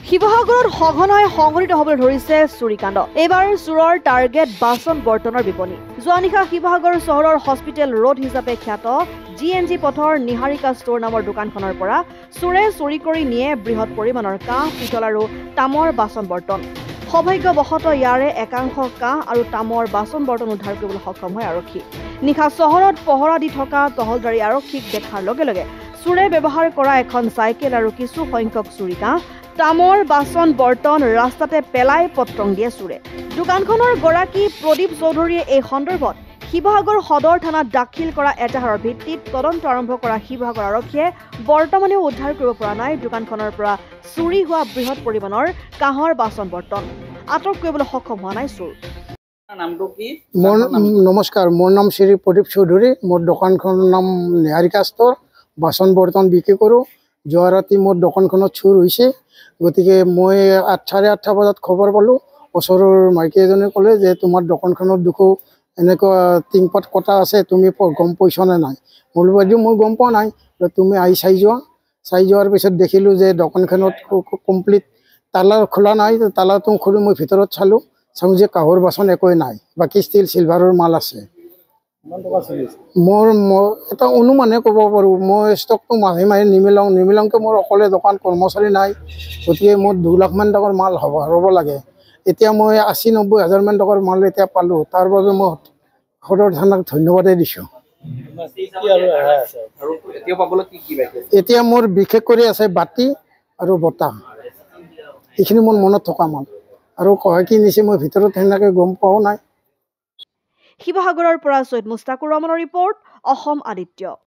শিৱসাগৰত সঘনাই সংঘটিত হ'বলৈ ধৰিছে চুৰিকাণ্ড। এইবাৰ চোৰৰ টাৰ্গেট বাচন বৰ্তনৰ বিপণী। যোৱা নিশা শিৱসাগৰ চহৰৰ হস্পিটেল ৰোড হিচাপে খ্যাত GNG পথৰ নিহাৰিকা ষ্ট'ৰ নামৰ দোকানখনৰ পৰা চোৰে চুৰি কৰি নিয়ে বৃহৎ পৰিমাণৰ কাঁহ, পিতল আৰু তামৰ বাচন বৰ্তন। সৌভাগ্যবশতঃ ইয়াৰে একাংশ কাঁহ আৰু তামৰ বাচন বৰ্তন উদ্ধাৰ কৰিবলৈ সক্ষম হয় আৰক্ষী। নিশা চহৰত পহৰা দি থকা টহলদাৰী আৰক্ষীক দেখাৰ লগে লগে চোৰে ব্যৱহাৰ কৰা এখন চাইকেল আৰু কিছু সংখ্যক চুৰি কাঁহ, তামৰ বাচন বৰ্তন ৰাস্তাতে পেলাই পত্ৰং দিয়ে চোৰে। দোকানখনৰ গৰাকী প্ৰদীপ চৌধুৰীয়ে এই সন্দৰ্ভত শিৱসাগৰ সদৰ থানাত দাখিল কৰা এজাহাৰৰ ভিত্তিত তদন্ত আৰম্ভ কৰা শিৱসাগৰ আৰক্ষীয়ে বৰ্তমানেও উদ্ধাৰ কৰিব পৰা নাই দোকানখনৰ পৰা চুৰি হোৱা বৃহৎ পৰিমাণৰ কাঁহৰ বাচন বৰ্তন। আটক কৰিবলৈ সক্ষম হোৱা নাই চোৰ। নমস্কাৰ, মোৰ নাম শ্ৰী প্ৰদীপ চৌধুৰী। মোৰ দোকানখনৰ নাম নিহাৰিকা ষ্ট'ৰ। বাচন বৰ্তন বিক্ৰী কৰোঁ। যোৱা ৰাতি মোৰ দোকানখনত চুৰ হৈছে, গতিকে মই 8:30 বজাত খবৰ পালোঁ। ওচৰৰ মাইকী এজনে ক'লে যে তোমাৰ দোকানখনত দেখোঁ এনেকুৱা টিংপাত কটা আছে, তুমি গম পাইছা নে নাই? মই বাইদেউ মই গম পোৱা নাই, তুমি আহি চাই যোৱা। চাই যোৱাৰ পিছত দেখিলোঁ যে দোকানখনত কমপ্লিট তালা খোলা নাই। তালাটো খুলি মই ভিতৰত চালোঁ যে কাঁহৰ বাচন একোৱে নাই, বাকী ষ্টিল চিলভাৰৰ মাল আছে। মোৰ এটা অনুমানে ক'ব পাৰোঁ, মই ষ্টকটো মাহে মাহে নিমিলাওঁকৈ মোৰ অকলে দোকান কৰ্মচাৰী নাই, গতিকে মোৰ 2 লাখমান টকাৰ মাল হ'ব লাগে। এতিয়া মই 80-90 হাজাৰমান টকাৰ মাল এতিয়া পালোঁ, তাৰ বাবে মই সদৰ থানাক ধন্যবাদেই দিছোঁ। এতিয়া মোৰ বিশেষ কৰি আছে বাতি আৰু বঁটা, এইখিনি মোৰ মনত থকা মাল। আৰু কয় কি নিছে মই ভিতৰত সেনেকৈ গম পোৱাও নাই। শিৱসাগৰৰ পৰা চৈয়দ মুস্তাকুৰ ৰহমানৰ ৰিপৰ্ট, অসম আদিত্য।